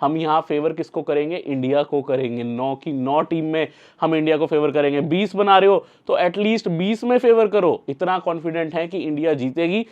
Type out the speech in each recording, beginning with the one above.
हम यहाँ फेवर किसको करेंगे, इंडिया को करेंगे। 9 की 9 टीम में हम इंडिया को फेवर करेंगे। 20 बना रहे हो तो एटलीस्ट 20 में फेवर करो, इतना कॉन्फिडेंट है कि इंडिया जीतेगी।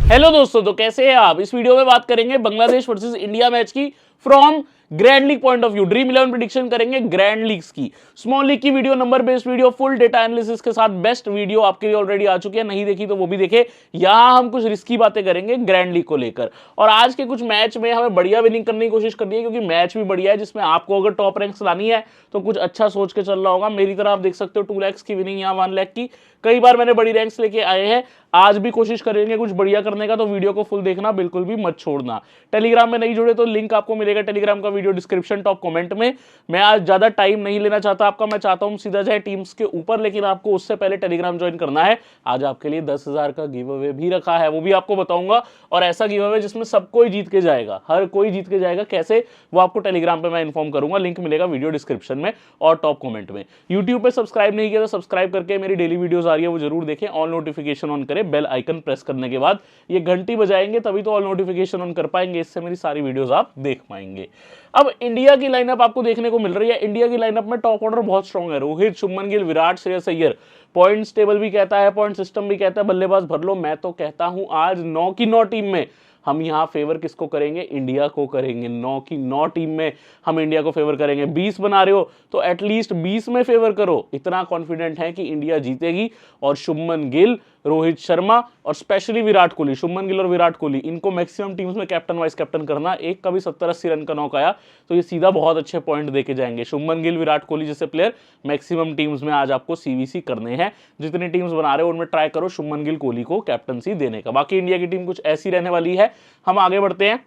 हेलो दोस्तों, तो कैसे हैं आप। इस वीडियो में बात करेंगे बांग्लादेश वर्सेस इंडिया मैच की from grand league point of view. Dream 11 prediction करेंगे ग्रैंड लीग्स की, स्मॉल लीग की video, number based video, full data analysis के साथ बेस्ट वीडियो आपके लिए ऑलरेडी आ चुकी है, नहीं देखी तो वो भी देखे। यहां हम कुछ रिस्की बातें करेंगे ग्रैंड लीग को लेकर, और आज के कुछ मैच में हमें बढ़िया विनिंग करने की कोशिश करनी है, क्योंकि मैच भी बढ़िया है, जिसमें आपको अगर टॉप रैंक्स लानी है तो कुछ अच्छा सोच के चल रहा होगा। मेरी तरह आप देख सकते हो 2 लाख की विनिंग, यहाँ 1 लाख की। कई बार मैंने बड़ी रैंक्स लेके आए हैं, आज भी कोशिश करेंगे कुछ बढ़िया करने का, तो वीडियो को फुल देखना, बिल्कुल भी मत छोड़ना। टेलीग्राम में नहीं जुड़े तो लिंक आपको मिलेगा टेलीग्राम का वीडियो डिस्क्रिप्शन टॉप कमेंट में। मैं आज ज्यादा टाइम नहीं लेना चाहता आपका, मैं चाहता हूं सीधा जाए टीम्स के ऊपर, लेकिन आपको उससे पहले टेलीग्राम ज्वाइन करना है। आज आपके लिए 10,000 का गिव अवे भी रखा है, वो भी आपको बताऊंगा, और ऐसा गिव अवे जिसमें सब कोई जीत के जाएगा, हर कोई जीत के जाएगा। कैसे, वो आपको टेलीग्राम पे मैं इन्फॉर्म करूंगा, लिंक मिलेगा वीडियो डिस्क्रिप्शन में और टॉप कमेंट में। यूट्यूब पे सब्सक्राइब नहीं किया तो सब्सक्राइब करके मेरी डेली वीडियोस आ रही है वो जरूर देखें, ऑल नोटिफिकेशन ऑन करें, बेल आइकन प्रेस करने के बाद ये घंटी बजाएंगे तभी तो ऑल नोटिफिकेशन ऑन कर पाएंगे, इससे मेरी सारी वीडियोस आप देख पाएंगे। अब इंडिया की लाइनअप आपको देखने को मिल रही है। इंडिया की लाइनअप में टॉप ऑर्डर बहुत स्ट्रांग है, रोहित, शुभमन गिल, विराट, श्रेयस अय्यर। पॉइंट्स टेबल भी कहता है, पॉइंट सिस्टम भी कहता है बल्लेबाज भर लो। मैं तो कहता हूं आज 9 की 9 टीम में हम यहाँ फेवर किसको करेंगे, इंडिया को करेंगे। 9 की 9 टीम में हम इंडिया को फेवर करेंगे। 20 बना रहे हो तो एटलीस्ट 20 में फेवर करो, इतना कॉन्फिडेंट है कि इंडिया जीतेगी। और शुभमन गिल, रोहित शर्मा और स्पेशली विराट कोहली, शुभमन गिल और विराट कोहली, इनको मैक्सिमम टीम्स में कैप्टन वाइस कैप्टन करना। एक का भी 70-80 रन का नॉक आया तो ये सीधा बहुत अच्छे पॉइंट देके जाएंगे। शुभमन गिल, विराट कोहली जैसे प्लेयर मैक्सिमम टीम्स में आज आपको सीवीसी करने हैं। जितनी टीम्स बना रहे हो उनमें ट्राई करो शुभमन गिल, कोहली को कैप्टनसी देने का। बाकी इंडिया की टीम कुछ ऐसी रहने वाली है। हम आगे बढ़ते हैं।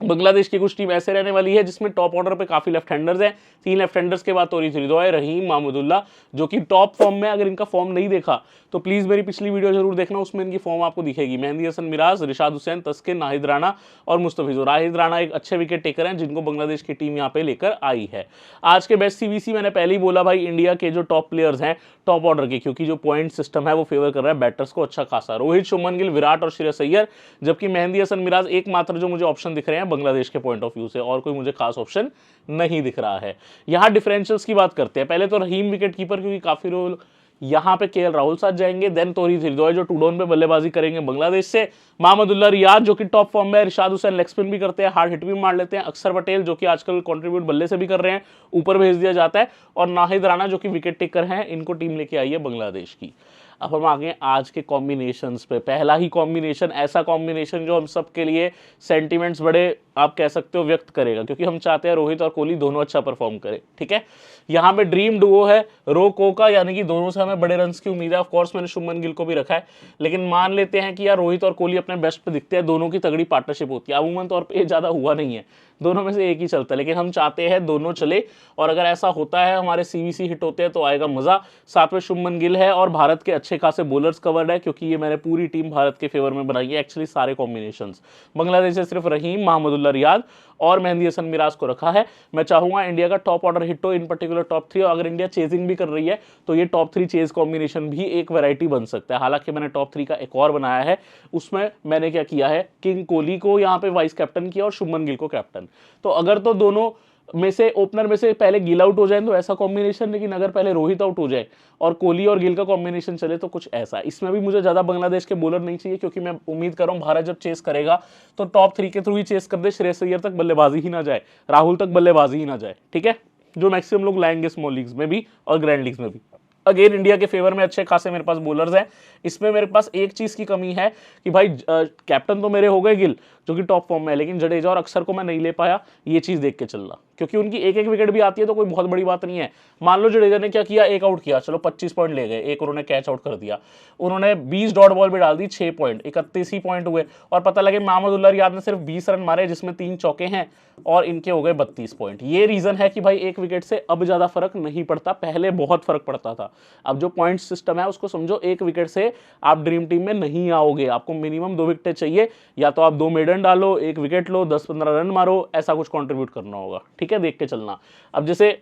बांग्लादेश की कुछ टीम ऐसे रहने वाली है जिसमें टॉप ऑर्डर पे काफी लेफ्ट हैंडर्स हैं। 3 लेफ्ट हैंडर्स के बाद तोरी थ्रिदोय, रहीम, महमूदुल्लाह, जो कि टॉप फॉर्म में। अगर इनका फॉर्म नहीं देखा तो प्लीज मेरी पिछली वीडियो जरूर देखना, उसमें इनकी फॉर्म आपको दिखेगी। मेहंदी हसन मिराज, रिशाद हुसैन, तस्किन, नाहिद राणा और मुस्तफिजुर। नाहिद राणा एक अच्छे विकेट टेकर हैं जिनको बांग्लादेश की टीम यहाँ पे लेकर आई है। आज के बेस्ट सीवीसी मैंने पहले ही बोला भाई, इंडिया के जो टॉप प्लेयर्स हैं टॉप ऑर्डर के, क्योंकि जो पॉइंट सिस्टम है वो फेवर कर रहा है बैटर्स को अच्छा खासा। रोहित, शुभमन गिल, विराट और श्रेयस अय्यर, जबकि मेहंदी हसन मिराज एकमात्र जो मुझे ऑप्शन दिख रहे हैं बांग्लादेश के पॉइंट ऑफ व्यू से, और कोई मुझे खास ऑप्शन नहीं दिख रहा है। यहाँ डिफरेंशियल्स की बात करते हैं। पहले तो रहीम विकेट कीपर, क्योंकि काफी रोल यहाँ पे केएल राहुल साथ जाएंगे। देन तोरी थ्रिदोय जो 2 डाउन पे बल्लेबाजी करेंगे बांग्लादेश से। महमूदुल्लाह रियाद जो कि टॉप फॉर्म में है। रिशाद हुसैन लेग स्पिन भी करते हैं, हार्ड हिट भी मार लेते हैं। अक्षर पटेल जो कि आजकल कंट्रीब्यूट बल्ले से भी कर रहे हैं, ऊपर भेज दिया जाता है। और नाहिद राणा जो कि विकेट टेकर हैं, इनको टीम लेके आई है बांग्लादेश की। अब हम आगे आज के कॉम्बिनेशंस पे। पहला ही कॉम्बिनेशन, ऐसा कॉम्बिनेशन जो हम सब के लिए सेंटिमेंट्स बड़े आप कह सकते हो व्यक्त करेगा, क्योंकि हम चाहते हैं रोहित और कोहली दोनों अच्छा परफॉर्म करें। ठीक है, यहाँ पे ड्रीम डुओ है रो कोका, यानी कि दोनों से हमें बड़े रन्स की उम्मीद है। ऑफ कोर्स मैंने शुभमन गिल को भी रखा है, लेकिन मान लेते हैं कि यार रोहित और कोहली अपने बेस्ट पे दिखते हैं, दोनों की तगड़ी पार्टनरशिप होती है। अमूमन तौर पे ज्यादा हुआ नहीं है, दोनों में से एक ही चलता है, लेकिन हम चाहते हैं दोनों चले। और अगर ऐसा होता है, हमारे सीवीसी हिट होते हैं, तो आएगा मजा। साथ में शुभमन गिल है और भारत के अच्छे खासे बॉलर्स कवर्ड है, क्योंकि ये मैंने पूरी टीम भारत के फेवर में बनाई है। एक्चुअली सारे कॉम्बिनेशंस बांग्लादेश से सिर्फ रहीम, महमूदुल्लाह रियाद और मेहंदी हसन मिराज को रखा है। मैं चाहूंगा इंडिया का टॉप ऑर्डर हिट हो, इन पर्टिकुलर टॉप 3। अगर इंडिया चेजिंग भी कर रही है तो ये टॉप 3 चेज कॉम्बिनेशन भी एक वैरायटी बन सकता है। हालांकि मैंने टॉप 3 का एक और बनाया है, उसमें मैंने क्या किया है, किंग कोहली को यहाँ पे वाइस कैप्टन किया और शुभमन गिल को कैप्टन। तो अगर तो दोनों में से ओपनर में से पहले गिल आउट हो जाए तो ऐसा कॉम्बिनेशन, लेकिन अगर पहले रोहित आउट हो जाए और कोहली और गिल का कॉम्बिनेशन चले तो कुछ ऐसा। इसमें भी मुझे ज्यादा बांग्लादेश के बॉलर नहीं चाहिए, क्योंकि मैं उम्मीद कर रहा हूं भारत जब चेस करेगा तो टॉप 3 के थ्रू ही चेस कर दे, श्रेयस अय्यर तक बल्लेबाजी ही ना जाए, राहुल तक बल्लेबाजी ही ना जाए। ठीक है, जो मैक्सिमम लोग लाएंगे स्मॉल लीग्स में भी और ग्रैंड लीग्स में भी। अगेन इंडिया के फेवर में अच्छे खासे मेरे पास बॉलर्स हैं। इसमें मेरे पास एक चीज की कमी है कि भाई कैप्टन तो मेरे हो गए गिल जो कि टॉप फॉर्म में है, लेकिन जडेजा और अक्षर को मैं नहीं ले पाया। ये चीज देख के चलना, क्योंकि उनकी एक एक विकेट भी आती है तो कोई बहुत बड़ी बात नहीं है। मान लो जडेजा ने क्या किया, एक आउट किया, चलो 25 पॉइंट ले गए, एक उन्होंने कैच आउट कर दिया। उन्होंने 20 डॉट बॉल भी डाल दी, 6 पॉइंट, 31 ही पॉइंट हुए। और पता लगे महमूदुल्लाह रियाद ने सिर्फ 20 रन मारे, जिसमें 3 चौके हैं, और इनके हो गए 32 पॉइंट। ये रीजन है कि भाई एक विकेट से अब ज्यादा फर्क नहीं पड़ता, पहले बहुत फर्क पड़ता था। अब जो पॉइंट सिस्टम है उसको समझो, एक विकेट से आप ड्रीम टीम में नहीं आओगे। आपको मिनिमम 2 विकेटें चाहिए, या तो आप 2 मेडन डालो, 1 विकेट लो, 10-15 रन मारो, ऐसा कुछ कंट्रीब्यूट करना होगा। ठीक है, देख के चलना। अब जैसे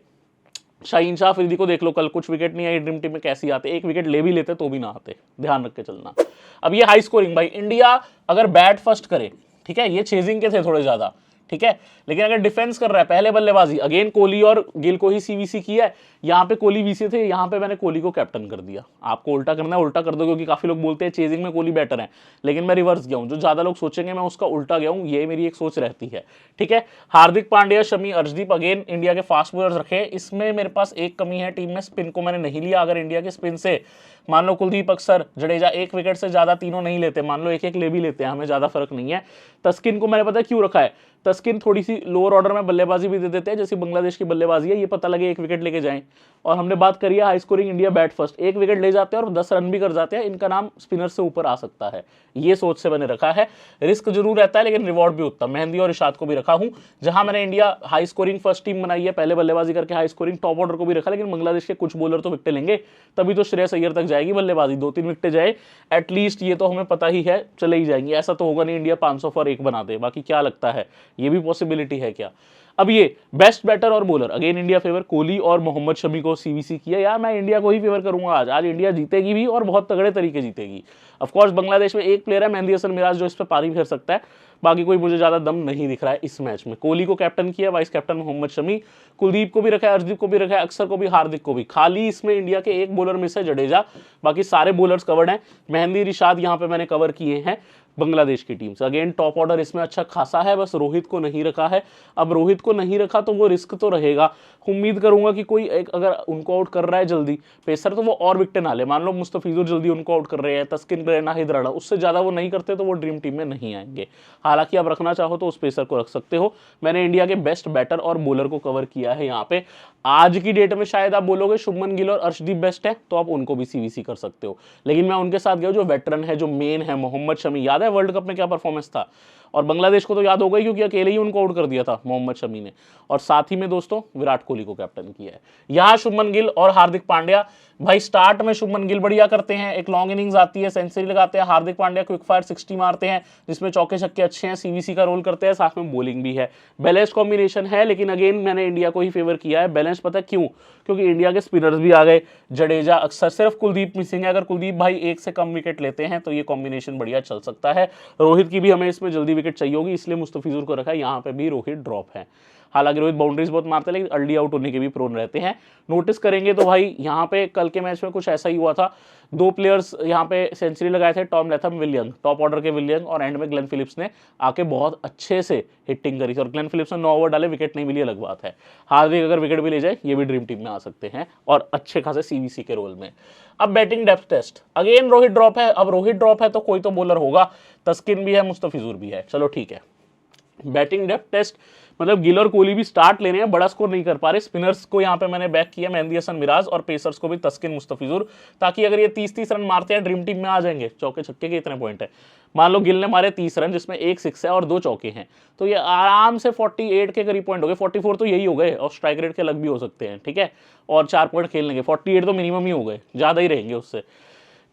शाहीन शाह अफरीदी को देख लो, कल कुछ विकेट नहीं आई ड्रीम टीम में, कैसी आते, एक विकेट ले भी लेते तो भी ना आते, ध्यान रख के चलना। अब ये हाई स्कोरिंग, भाई इंडिया अगर बैट फर्स्ट करे, ठीक है, ये चेजिंग के थे थोड़े ज्यादा, ठीक है। लेकिन अगर डिफेंस कर रहा है, पहले बल्लेबाजी, अगेन कोहली और गिल को ही सीवीसी किया है। यहाँ पे कोहली वीसी थे, यहाँ पे मैंने कोहली को कैप्टन कर दिया। आपको उल्टा करना है उल्टा कर दो, क्योंकि काफी लोग बोलते हैं चेजिंग में कोहली बेटर है, लेकिन मैं रिवर्स गया हूँ। जो ज्यादा लोग सोचेंगे मैं उसका उल्टा गया हूँ, ये मेरी एक सोच रहती है, ठीक है। हार्दिक पांड्या, शमी, अर्शदीप अगेन इंडिया के फास्ट बॉलर्स रखे। इसमें मेरे पास एक कमी है टीम में, स्पिन को मैंने नहीं लिया। अगर इंडिया के स्पिन से मान लो कुलदीप, अक्सर, जडेजा एक विकेट से ज्यादा तीनों नहीं लेते, मान लो एक एक ले भी लेते हैं, हमें ज्यादा फर्क नहीं है। तस्किन को मैंने पता है क्यों रखा है, तस्किन थोड़ी सी लोअर ऑर्डर में बल्लेबाजी भी दे देते हैं, जैसे बांग्लादेश की बल्लेबाजी है, ये पता लगे एक विकेट लेके जाएं। और हमने बात करी है high scoring India bat first, एक विकेट ले जाते हैं और 10 रन भी कर जाते हैं, इनका नाम स्पिनर से ऊपर आ सकता है, ये सोच से मैंने रखा है। रिस्क जरूर रहता है लेकिन रिवॉर्ड भी उतना। मेहंदी और इशाद को भी रखा हूं, जहां मैंने India high scoring first team बनाई है, पहले बल्लेबाजी करके हाई स्कोरिंग टॉप ऑर्डर को भी रखा, लेकिन बांग्लादेश के कुछ बॉलर तो विकेट लेंगे, तभी तो श्रेयस अय्यर तक जाएगी बल्लेबाजी, 2-3 विकेट जाए एटलीस्ट, ये तो हमें पता ही है, चले ही जाएंगे। ऐसा तो होगा नहीं इंडिया 500 फॉर 1 बना दे, बाकी क्या लगता है ये भी पॉसिबिलिटी है क्या। अब ये बेस्ट बैटर और bowler, again India favour Kohli और मोहम्मद शमी को सीवीसी किया। यार मैं इंडिया को ही फेवर करूंगा आज, आज इंडिया जीतेगी भी और बहुत तगड़े तरीके जीतेगी। ऑफ कोर्स बांग्लादेश में एक प्लेयर है मेहंदी हसन मिराज जो इस पर पारी कर सकता है, बाकी कोई मुझे ज्यादा दम नहीं दिख रहा है इस मैच में। कोहली को कैप्टन किया, वाइस कैप्टन मोहम्मद शमी, कुलदीप को भी रखा है, अर्शदीप को भी रखा है, अक्सर को भी, हार्दिक को भी। खाली इसमें इंडिया के एक बॉलर मिस है, जडेजा, बाकी सारे बॉलर्स कवर्ड हैं। मेहंदी, रिशाद यहाँ पे मैंने कवर किए हैं बांग्लादेश की टीम से। अगेन टॉप ऑर्डर इसमें अच्छा खासा है, बस रोहित को नहीं रखा है। अब रोहित को नहीं रखा तो वो रिस्क तो रहेगा, उम्मीद करूंगा कि कोई एक अगर उनको आउट कर रहा है जल्दी पेसर, तो वो और विकेट ना ले। मान लो मुस्तफिजुर जल्दी उनको आउट कर रहे हैं, तस्किन, नाहिद राणा, उससे ज्यादा वो नहीं करते तो वो ड्रीम टीम में नहीं आएंगे। हालांकि आप रखना चाहो तो उस पेसर को रख सकते हो। मैंने इंडिया के बेस्ट बैटर और बॉलर को कवर किया है यहाँ पे। आज की डेट में शायद आप बोलोगे शुभमन गिल और अर्शदीप बेस्ट है, तो आप उनको भी सीवीसी कर सकते हो, लेकिन मैं उनके साथ गया जो वेटरन है, जो मेन है, मोहम्मद शमी। याद है वर्ल्ड कप में क्या परफॉर्मेंस था, और बांग्लादेश को तो याद होगा ही क्योंकि अकेले ही उनको आउट कर दिया था मोहम्मद शमी ने। और साथ ही में दोस्तों विराट कोहली को कैप्टन किया है। यहाँ शुभमन गिल और हार्दिक पांड्या, भाई स्टार्ट में शुभमन गिल बढ़िया करते हैं, एक लॉन्ग इनिंग्स आती है, सेंचुरी लगाते हैं। हार्दिक पांड्या क्विक फायर 60 मारते हैं, जिसमें चौके छक्के अच्छे हैं, सीवीसी का रोल करते हैं, साथ में बॉलिंग भी है। बैलेंस कॉम्बिनेशन है, लेकिन अगेन मैंने इंडिया को ही फेवर किया है। बैलेंस पता है क्यों, क्योंकि इंडिया के स्पिनर्स भी आ गए, जडेजा, अक्सर, सिर्फ कुलदीप मिसिंग है। अगर कुलदीप भाई एक से कम विकेट लेते हैं तो ये कॉम्बिनेशन बढ़िया चल सकता है। रोहित की भी हमें इसमें जल्दी विकेट चाहिए होगी, इसलिए मुस्तफिजुर को रखा है। यहाँ पे भी रोहित ड्रॉप है, हालांकि रोहित बाउंड्रीज बहुत मारते हैं लेकिन अर्ली आउट होने के भी प्रोन रहते हैं। नोटिस करेंगे तो भाई यहाँ पे कल के मैच में कुछ ऐसा ही हुआ था, 2 प्लेयर्स यहाँ पे सेंचुरी लगाए थे, Tom Latham, William, top order के विलियम, और एंड में ग्लेन फिलिप्स ने आके बहुत अच्छे से हिटिंग करी थी, और ग्लेन फिलिप्स ने 9 ओवर डाले, विकेट नहीं मिली, अलग बात है। हार्दिक अगर विकेट भी ले जाए ये भी ड्रीम टीम में आ सकते हैं और अच्छे खासे सीवीसी के रोल में। अब batting depth test, again Rohit drop है। अब रोहित ड्रॉप है तो कोई तो बॉलर होगा, तस्किन भी है, मुस्तफिजुर भी है, चलो ठीक है। बैटिंग डेप्थ टेस्ट मतलब गिल और कोहली भी स्टार्ट ले रहे हैं, बड़ा स्कोर नहीं कर पा रहे। स्पिनर्स को यहाँ पे मैंने बैक किया, मेहंदी हसन मिराज, और पेसर्स को भी तस्किन, मुस्तफिजुर, ताकि अगर ये 30-30 रन मारते हैं ड्रीम टीम में आ जाएंगे। चौके छक्के के इतने पॉइंट है, मान लो गिल ने मारे 30 रन जिसमें 1 6 है और 2 चौके हैं, तो ये आराम से 48 के करीब पॉइंट हो गए। 44 तो यही हो गए, और स्ट्राइक रेट के अलग भी हो सकते हैं, ठीक है, और 4 पॉइंट खेल लेंगे, 48 तो मिनिमम ही हो गए, ज्यादा ही रहेंगे उससे।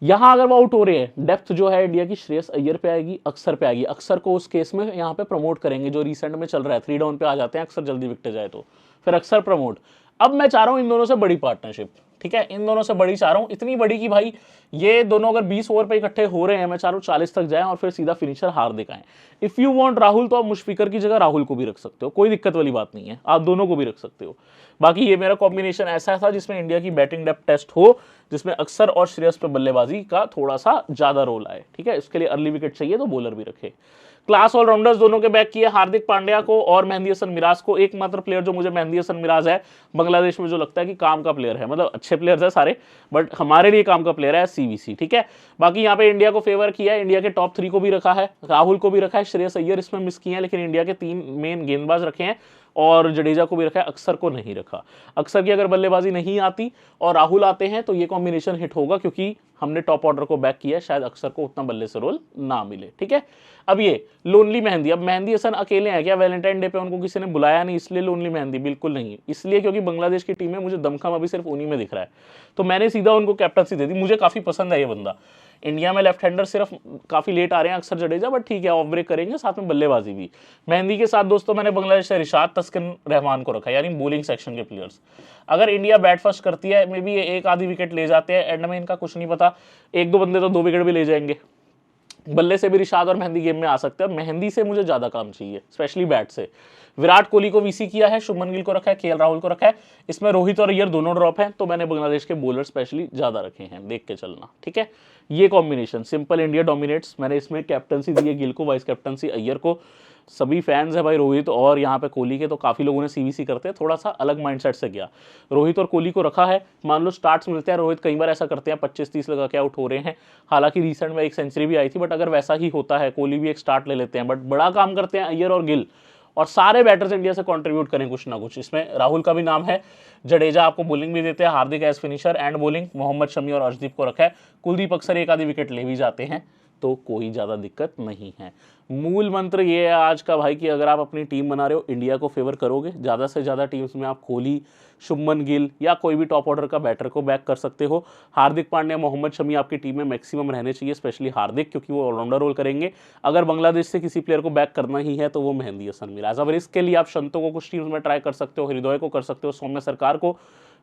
यहां अगर वो आउट हो रहे हैं, डेप्थ जो है इंडिया की श्रेयस अय्यर पे आएगी, अक्सर पे आएगी। अक्सर को उस केस में यहाँ पे प्रमोट करेंगे, जो रिसेंट में चल रहा है, 3 डाउन पे आ जाते हैं अक्सर, जल्दी विकेट जाए तो फिर अक्सर प्रमोट। अब मैं चाह रहा हूं इन दोनों से बड़ी पार्टनरशिप, ठीक है, इन दोनों से बड़ी चाह रहा हूं, इतनी बड़ी कि भाई ये दोनों अगर 20 ओवर पे इकट्ठे हो रहे हैं, मैं चाह रहा हूं 40 तक जाएं और फिर सीधा फिनिशर हार्दिक आए। इफ यू वांट राहुल तो आप मुशफिकर की जगह राहुल को भी रख सकते हो, कोई दिक्कत वाली बात नहीं है, आप दोनों को भी रख सकते हो। बाकी ये मेरा कॉम्बिनेशन ऐसा था जिसमें इंडिया की बैटिंग डेप्थ टेस्ट हो, जिसमें अक्सर और श्रेयस पे बल्लेबाजी का थोड़ा सा ज्यादा रोल आए, ठीक है। इसके लिए अर्ली विकेट चाहिए तो बॉलर भी रखे। क्लास ऑलराउंडर्स दोनों के बैक किए, हार्दिक पांड्या को और मेहंदी हसन मिराज को। एकमात्र प्लेयर जो मुझे मेहंदी हसन मिराज है बांग्लादेश में जो लगता है कि काम का प्लेयर है, मतलब अच्छे प्लेयर्स है सारे, बट हमारे लिए काम का प्लेयर है सीवीसी, ठीक है। बाकी यहाँ पे इंडिया को फेवर किया है, इंडिया के टॉप 3 को भी रखा है, राहुल को भी रखा है, श्रेयस अय्यर इसमें मिस किए हैं, लेकिन इंडिया के 3 मेन गेंदबाज रखे हैं, और जडेजा को भी रखा है, अक्सर को नहीं रखा। अक्सर की अगर बल्लेबाजी नहीं आती और राहुल आते हैं तो ये कॉम्बिनेशन हिट होगा, क्योंकि हमने टॉप ऑर्डर को बैक किया है, शायद अक्सर को उतना बल्ले से रोल ना मिले, ठीक है। अब ये लोनली मेहंदी, अब मेहंदी हसन अकेले हैं क्या? वैलेंटाइन डे पे उनको किसी ने बुलाया नहीं इसलिए लोनली मेहंदी? बिल्कुल नहीं, इसलिए क्योंकि बांग्लादेश की टीम में मुझे दमखम अभी सिर्फ उन्हीं में दिख रहा है, तो मैंने सीधा उनको कैप्टनसी दे दी। मुझे काफी पसंद है ये बंदा। इंडिया में लेफ्ट हैंडर सिर्फ काफी लेट आ रहे हैं अक्सर जडेजा, बट ठीक है, ऑफ ब्रेक करेंगे, साथ में बल्लेबाजी भी। मेहंदी के साथ दोस्तों मैंने बांग्लादेश से रिशाद, तस्किन, रहमान को रखा, यानी बॉलिंग सेक्शन के प्लेयर्स। अगर इंडिया बैट फर्स्ट करती है, मे बी ये 1 आधी विकेट ले जाते हैं, एंड में इनका कुछ नहीं पता, 1-2 बंदे तो 2 विकेट भी ले जाएंगे, बल्ले से भी रिशाद और मेहंदी गेम में आ सकते हैं। मेहंदी से मुझे ज्यादा काम चाहिए, स्पेशली बैट से। विराट कोहली को वीसी किया है, शुभमन गिल को रखा है, केएल राहुल को रखा है। इसमें रोहित और अय्यर दोनों ड्रॉप हैं, तो मैंने बांग्लादेश के बॉलर स्पेशली ज्यादा रखे हैं, देख के चलना, ठीक है। ये कॉम्बिनेशन सिंपल इंडिया डोमिनेट्स। मैंने इसमें कैप्टनसी दी है गिल को, वाइस कैप्टनसी अय्यर को। सभी फैंस है भाई रोहित और यहाँ पे कोहली के, तो काफी लोगों ने सीवीसी करते हैं, थोड़ा सा अलग माइंडसेट से किया। रोहित और कोहली को रखा है, मान लो स्टार्ट्स मिलते हैं, रोहित कई बार ऐसा करते हैं 25-30 लगा के आउट हो रहे हैं। हालांकि रिसेंट में एक सेंचुरी भी आई थी, बट अगर वैसा ही होता है, कोहली भी एक स्टार्ट ले लेते हैं, बट बड़ा काम करते हैं अय्यर और गिल। और सारे बैटर्स इंडिया से कंट्रीब्यूट करें कुछ ना कुछ। इसमें राहुल का भी नाम है, जडेजा आपको बॉलिंग भी देते हैं, Hardik as finisher and bowling, Mohammed Shami और अर्शदीप को रखा है, कुलदीप अक्सर एक आधी विकेट ले भी जाते हैं, तो कोई ज़्यादा दिक्कत नहीं है। मूल मंत्र ये है आज का भाई कि अगर आप अपनी टीम बना रहे हो, इंडिया को फेवर करोगे, ज़्यादा से ज़्यादा टीम्स में आप कोहली, शुभमन गिल या कोई भी टॉप ऑर्डर का बैटर को बैक कर सकते हो। हार्दिक पांड्या, मोहम्मद शमी आपकी टीम में मैक्सिमम रहने चाहिए, स्पेशली हार्दिक, क्योंकि वो ऑलराउंडर रोल करेंगे। अगर बांग्लादेश से किसी प्लेयर को बैक करना ही है तो वो Mehidy Hasan Miraz. As a risk के लिए आप शंतो को कुछ टीम्स में ट्राई कर सकते हो, हृदय को कर सकते हो, सौम्य सरकार को,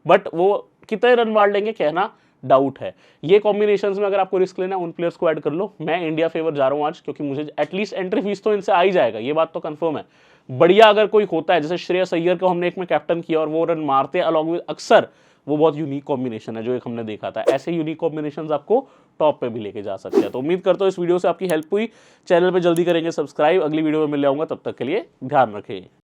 बट वो कितने रन मार लेंगे कहना डाउट है। ये कॉम्बिनेशंस में अगर आपको रिस्क लेना है, उन प्लेयर्स को ऐड कर लो। मैं इंडिया फेवर जा रहा हूं आज, क्योंकि मुझे एटलीस्ट एंट्री फीस तो इनसे आ ही जाएगा, ये बात तो कंफर्म है। बढ़िया अगर कोई होता है, जैसे श्रेयस अय्यर को हमने एक में कैप्टन किया और वो रन मारते हैं अलॉन्ग विद अक्सर, वो बहुत यूनिक कॉम्बिनेशन है जो एक हमने देखा था। ऐसे यूनिक कॉम्बिनेशंस आपको टॉप पे भी लेके जा सकते हैं। तो उम्मीद करता हूं इस वीडियो से आपकी हेल्प हुई। चैनल पे जल्दी करेंगे सब्सक्राइब, अगली वीडियो में मिल जाऊंगा, तब तक के लिए ध्यान रखें।